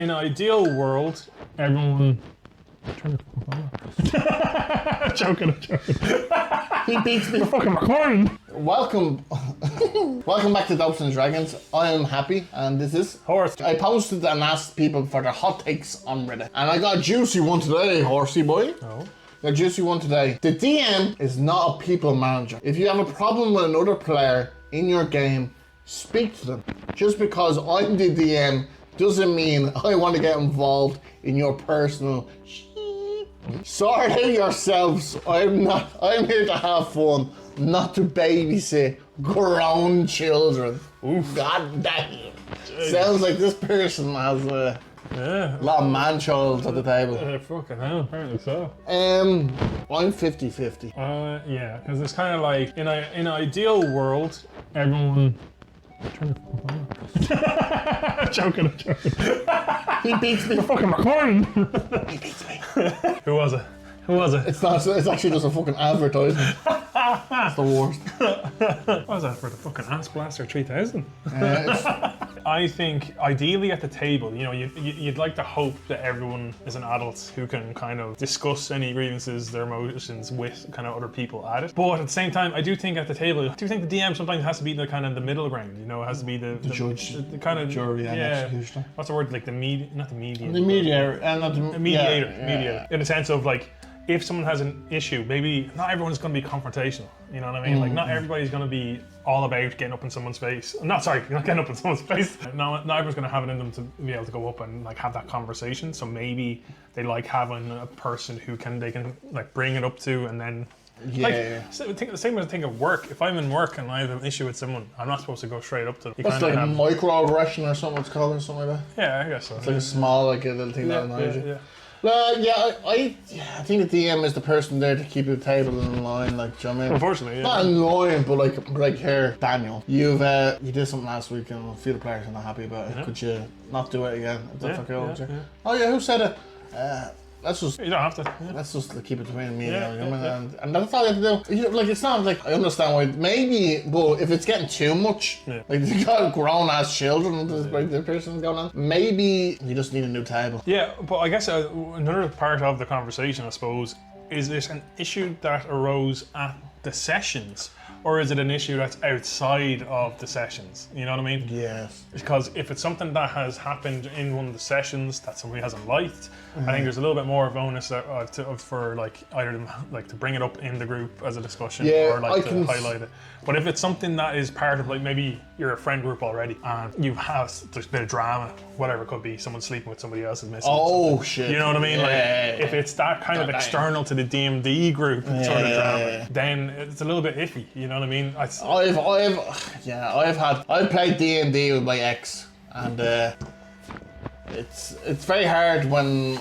In an ideal world, everyone. Turn the fuck on. Joking. He beats me. Fucking recording. Welcome back to Dopes and Dragons. I am Happy, and this is Horse. I posted and asked people for their hot takes on Reddit, and I got a juicy one today, horsey boy. Oh. Got a juicy one today. The DM is not a people manager. If you have a problem with another player in your game, speak to them. Just because I'm the DM doesn't mean I want to get involved in your personal shit. Sort out yourselves. I'm here to have fun, not to babysit grown children. Oof. God damn. Sounds like this person has a lot of man-child at the table. Fucking hell, apparently so. I'm 50-50. Yeah, because it's kind of like, in an ideal world, everyone. Turn the fuck on. Joking. He beats me. Fucking recording. He beats me. Who was it? It's not. It's actually just a fucking advertisement. It's the worst. What was that for? The fucking Ass Blaster 3000? I think ideally at the table, you know, you'd like to hope that everyone is an adult who can kind of discuss any grievances, their emotions with kind of other people at it. But at the same time, I do think at the table, I do think the DM sometimes has to be the kind of the middle ground. You know, it has to be the judge, the kind of jury, and executioner. What's the word? Like the not the mediator. The mediator, and not the mediator. Yeah. Mediator. In the sense of like, if someone has an issue, maybe not everyone's going to be confrontational. You know what I mean? Like, not everybody's going to be all about getting up in someone's face. You're not getting up in someone's face. Not everyone's going to have it in them to be able to go up and like have that conversation. So maybe they like having a person who they can like bring it up to, and then the same as I think of work. If I'm in work and I have an issue with someone, I'm not supposed to go straight up to them. That's like microaggression or something it's called, or something like that. Yeah, I guess so. It's like a small, like a little thing that annoys you. Yeah. I think the DM is the person there to keep the table in line, like, do you know what I mean? Unfortunately, yeah. Not in line, but like here, Daniel, you did something last week and a few of the players are not happy about it. Yeah. Could you not do it again? Oh yeah, who said it? Let's just. You don't have to. Yeah. Let's just keep it between me and that's all you have to do. Like, it's not like I understand why. Maybe, but if it's getting too much, like you got grown ass children, like the person's going on. Maybe you just need a new table. Yeah, but I guess another part of the conversation, I suppose, is this an issue that arose at the sessions? Or is it an issue that's outside of the sessions? You know what I mean? Yes. Because if it's something that has happened in one of the sessions that somebody hasn't liked, I think there's a little bit more of onus for like either them, like to bring it up in the group as a discussion or like to highlight it. But if it's something that is part of like maybe you're a friend group already and there's a bit of drama, whatever it could be, someone sleeping with somebody else's missing. Oh shit! You know what I mean? If it's that kind of external to the D&D group sort of drama, then it's a little bit iffy. You know what I mean? I've played D&D with my ex, and it's very hard when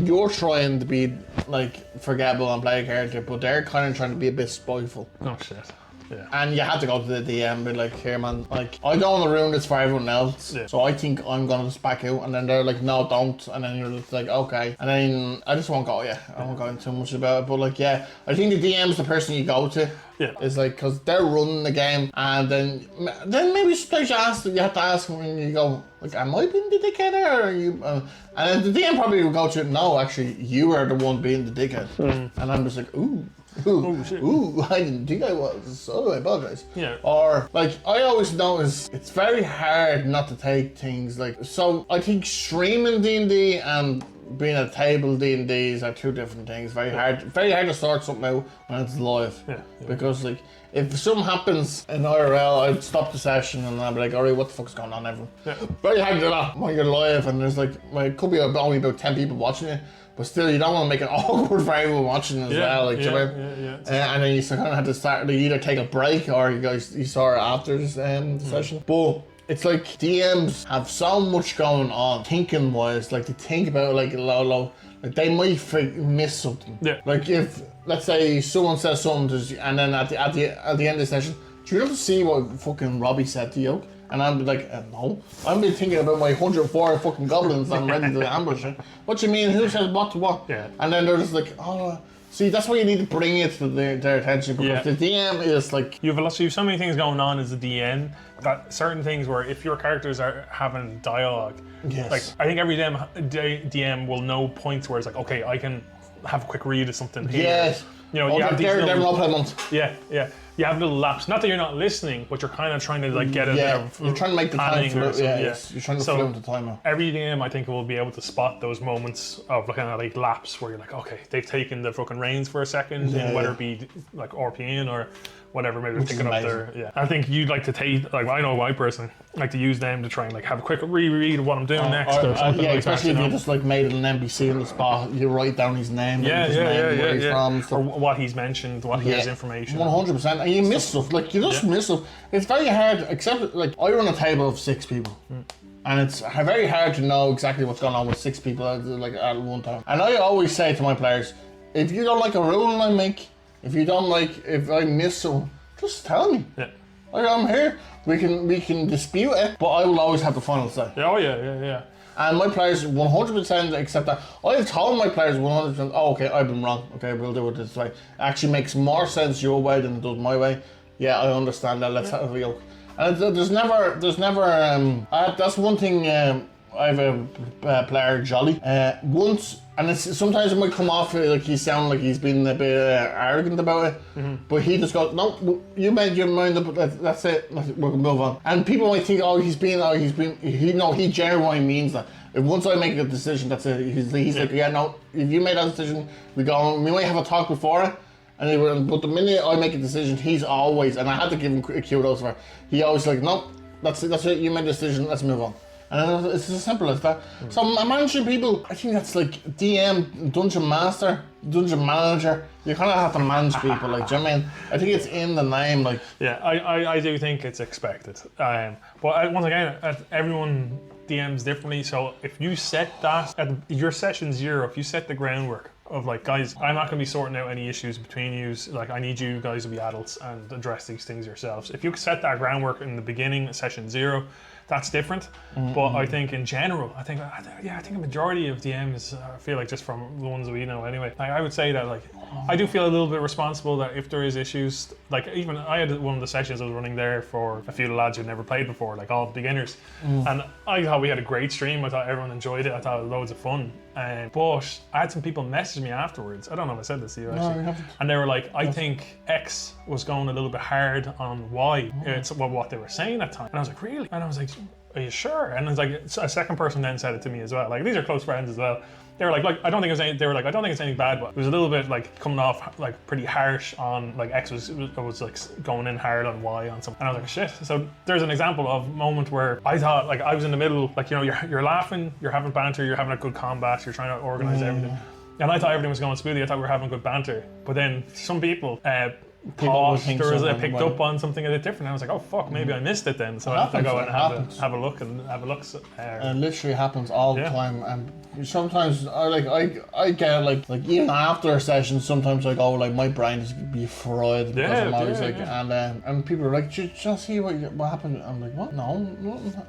you're trying to be like forgettable and play a character, but they're kind of trying to be a bit spiteful. Oh shit. Yeah. And you have to go to the DM and be like, here man, like I go in the room that's for everyone else, so I think I'm gonna just back out, and then they're like, no don't, and then you're just like, okay, and then I just won't go, I won't go into too much about it, but like I think the DM's the person you go to. Yeah. It's like, because they're running the game, and then maybe you have to ask them when you go, like, am I being the dickhead or are you? And then the DM probably will go to, no, actually, you are the one being the dickhead. And I'm just like, ooh, I didn't think I was, so I apologize. Yeah. Or, like, I always notice it's very hard not to take things like, so I think streaming D&D and being at table D&Ds are two different things. Very hard to sort something out when it's live. Yeah. Because like if something happens in IRL, I'd stop the session and I'd be like, alright, what the fuck's going on, everyone? Yeah. Very hard to do that when you're live and there's like, it could be only about 10 people watching it, but still you don't want to make it awkward for everyone watching as well. Like, and then you kind of have to start. You either take a break or you saw it after the session. But it's like DMs have so much going on, thinking wise. Like they think about like low, like they might miss something. Yeah. Like if let's say someone says something and then at the end of the session, do you ever see what fucking Robbie said to you? And I'm like, no. I've been thinking about my 104 fucking goblins I'm ready to ambush it. What do you mean? Who says what to what? Yeah. And then they're just like, oh, See, that's why you need to bring it to their attention, because the DM is like... You have so many things going on as a DM, that certain things where if your characters are having dialogue, like I think every DM will know points where it's like, okay, I can have a quick read of something here. Yes. You know, you have these they're role-play months. Yeah. You have little laps. Not that you're not listening, but you're kind of trying to like get a bit of you're trying to make the time for it. Yeah. You're trying to flow the time out. Every DM, I think, will be able to spot those moments of kind of like laps where you're like, okay, they've taken the fucking reins for a second, whether it be like RPing or whatever, maybe they're picking up their I think you'd like to take, like, I know I personally like to use them to try and like have a quick reread of what I'm doing next or something like especially that, if you just like made an NPC in the spot, you write down his name, where he's from, or what he's mentioned, what he has information. 100%, and you miss stuff. Like you just miss stuff. It's very hard, except like I run a table of 6 people. And it's very hard to know exactly what's going on with 6 people at one time. And I always say to my players, if you don't like a rule I make, if you don't like, if I miss some, just tell me. Yeah. Like, I'm here. We can dispute it, but I will always have the final say. Oh yeah. And my players 100% accept that. I've told my players 100%, oh, okay, I've been wrong. Okay, we'll do it this way. It actually makes more sense your way than it does my way. Yeah, I understand that. Let's have a go. And there's never. That's one thing. I have a player, Jolly. Once, and sometimes it might come off like he sounds like he's been a bit arrogant about it, but he just goes, "No, you made your mind up. That's it. We're gonna move on." And people might think, he genuinely means that. If once I make a decision, that's it. He's like, "Yeah, no. If you made that decision, we go on. We might have a talk before it." But the minute I make a decision, he's always, and I had to give him kudos for it. He always like, "No, that's it. You made a decision. Let's move on." And it's as simple as that. So managing people, I think that's like DM, Dungeon Master, Dungeon Manager. You kind of have to manage people, like, do you know what I mean? I think it's in the name, like. Yeah, I do think it's expected. But once again, everyone DMs differently. So if you set that at your session 0, if you set the groundwork of like, guys, I'm not going to be sorting out any issues between you. Like, I need you guys to be adults and address these things yourselves. If you set that groundwork in the beginning, session 0. That's different, but I think in general, I think a majority of DMs, I feel like just from the ones we know anyway, like, I would say that like I do feel a little bit responsible that if there is issues, like even I had one of the sessions I was running there for a few lads who'd never played before, like all beginners, and I thought we had a great stream. I thought everyone enjoyed it. I thought it was loads of fun. But I had some people message me afterwards. I don't know if I said this to you actually. No, you haven't. And they were like, I think X was going a little bit hard on Y. It's what they were saying at times. And I was like, really? And I was like, are you sure? And it's like a second person then said it to me as well. Like, these are close friends as well. They were like, I don't think it was any, they were like, I don't think it's anything bad, but it was a little bit like coming off like pretty harsh on like X was like going in hard on Y on something. And I was like, shit. So there's an example of a moment where I thought like I was in the middle, like, you know, you're laughing, you're having banter, you're having a good combat, you're trying to organize everything. And I thought everything was going smoothly. I thought we were having good banter. But then some people paused or picked up on something a bit different. And I was like, oh fuck, maybe I missed it then. So I have to go and have a look. It literally happens all the time. And sometimes I get like even after a session, sometimes I go like my brain is be fried because I'm always and people are like, just see what happened. I'm like, what? No,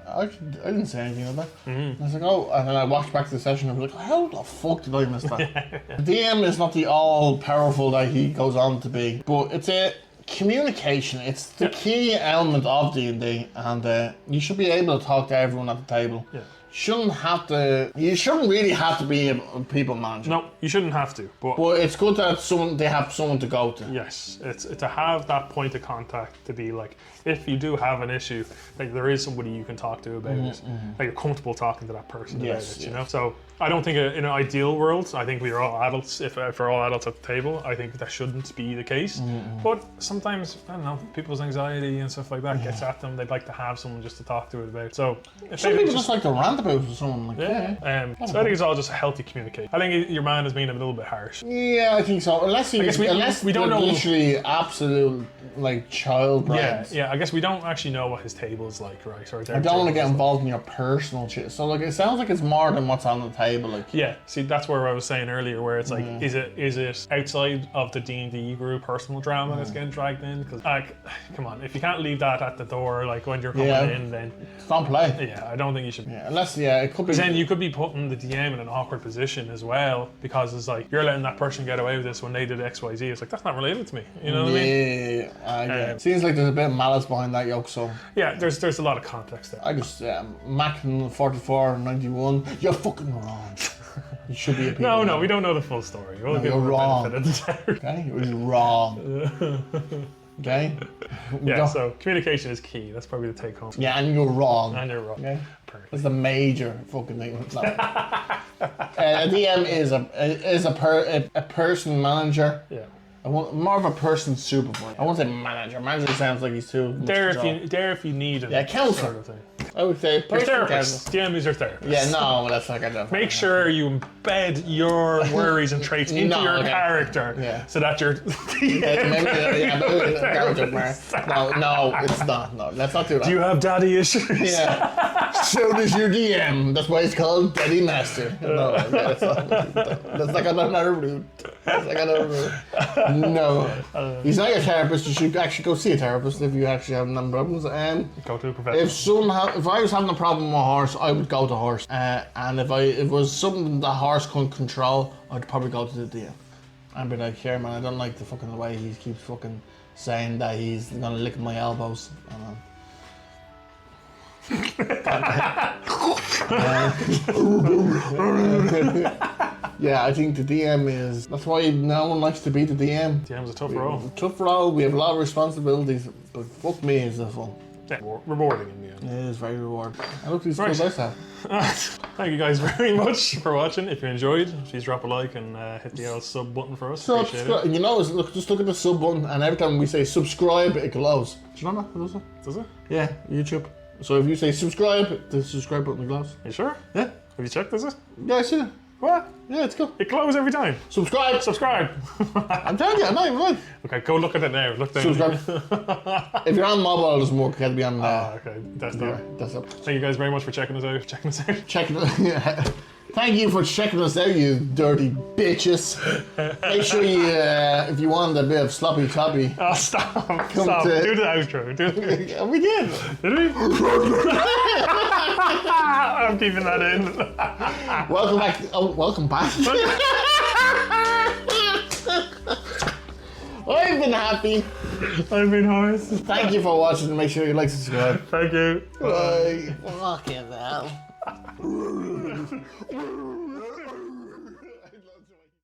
I didn't say anything like that. And I was like, oh, and then I watched back to the session and I was like, how the fuck did I miss that? The DM is not the all powerful that he goes on to be, but it's a communication. It's the key element of D&D, and you should be able to talk to everyone at the table. You shouldn't really have to be a people manager. No, you shouldn't have to. But it's good that they have someone to go to. Yes, it's to have that point of contact, to be like, if you do have an issue, like there is somebody you can talk to about it. Like you're comfortable talking to that person about it, you know? So I don't think in an ideal world, I think we are all adults. If we're all adults at the table, I think that shouldn't be the case. But sometimes, I don't know, people's anxiety and stuff like that gets at them. They'd like to have someone just to talk to it about. So some people just like to rant about it with someone. Like, so I think it's all just a healthy communication. I think your man has been a little bit harsh. Yeah, I think so. Unless we don't know, literally absolute like child brains. Yeah, I guess we don't actually know what his table is like, right? Or I don't want to get involved in your personal shit. So like, it sounds like it's more than what's on the table. Like, yeah, see, that's where I was saying earlier, where it's like, is it outside of the D&D group personal drama that's getting dragged in? Because like, come on, if you can't leave that at the door, like when you're coming in, then don't play. Yeah, I don't think you should. Yeah, unless that's it could be. Because then you could be putting the DM in an awkward position as well, because it's like you're letting that person get away with this when they did X, Y, Z. It's like that's not related to me. You know what I mean? Yeah. Seems like there's a bit of malice behind that yoke. So yeah, there's a lot of context there. I just Mac 4491. You're fucking wrong. You should be a people. No, we don't know the full story. We'll give you're them the wrong. benefit of the doubt. Okay, it was wrong. Okay. Yeah. So communication is key. That's probably the take home. Yeah, and you're wrong. And you're wrong. Okay. Perfect. That's the major fucking thing. No. A DM is a person manager. Yeah. I want more of a person supervisor. I won't say manager. Manager sounds like he's too much There control. if you need it. Yeah, counselor. Sort of thing. I would say Your person therapist. counselor. DM is your therapist. Yeah, no, that's not gonna. Make sure you embed your worries and traits into your character, so that you're. No, it's not. No, let's not do that. Do you have daddy issues? Yeah. So does your DM. That's why it's called Daddy Master. No, that's like another route. That's like another route. No. He's not your therapist. You should actually go see a therapist if you actually have none problems. Go to a professional. If I was having a problem with a horse, I would go to horse. And if it was something the horse couldn't control, I'd probably go to the DM. I'd be like, here, man, I don't like the way he keeps fucking saying that he's gonna lick my elbows. Yeah, I think the DM is. That's why no one likes to be the DM. DM's a tough role. Tough role. We have a lot of responsibilities, but fuck me, is it fun? Yeah, rewarding in the end. It is very rewarding. I look these cool dice have. Thank you guys very much for watching. If you enjoyed, please drop a like and hit the old sub button for us. Appreciate it. You know, just look at the sub button, and every time we say subscribe, it glows. Do you know that? Does it? Does it? Yeah, YouTube. So if you say subscribe, the subscribe button glows. You sure? Yeah. Have you checked, does it? Yeah, I see it. What? Yeah, it's cool. It glows every time. Subscribe. Subscribe. I'm telling you, I'm not even lying. Okay, go look at it now. Look down. Subscribe. If you're on mobile, it doesn't work. It has to be on. Okay, that's yeah, not. that's up. Thank you guys very much for checking us out. Checking it. Yeah. Thank you for checking us out, you dirty bitches. Make sure you, if you want a bit of sloppy toppy. Oh, stop. Stop. Do the outro. We did. Did we? I'm keeping that in. Welcome back. Oh, welcome back. I've been happy. I've been hoarse. Thank you for watching. Make sure you like, subscribe. Thank you. Bye. Fucking hell.